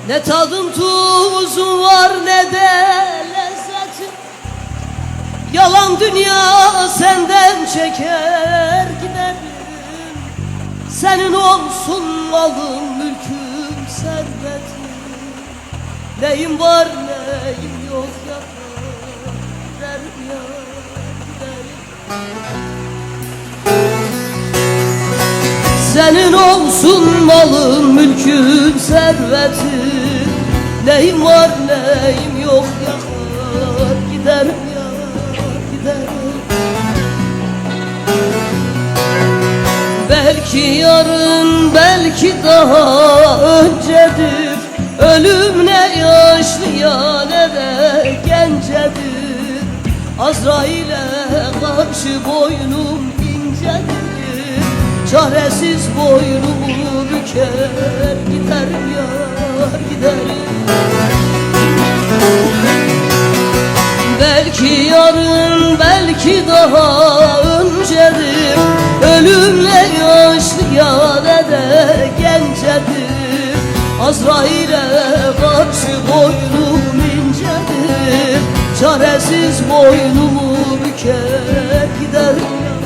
Ne tadım tuzum var ne de lezzeti. Yalan dünya senden çeker giderim. Senin olsun malın mülküm servetim. Neyim var neyim yok yakar giderim ya giderim. Senin olsun malın mülkün servetin. Neyim var neyim yok yakar giderim ya giderim. Belki yarın belki daha öncedir. Ölüm ne yaşlıya ne de gencedir. Azrail'e karşı boynum incedir. Çaresiz boynumu büker giderim yar giderim. Belki yarın belki daha öncedir. Ölümle yaşlıya ne de gencedir. Azrail'e karşı boynum incedir. Çaresiz boynumu büker giderim.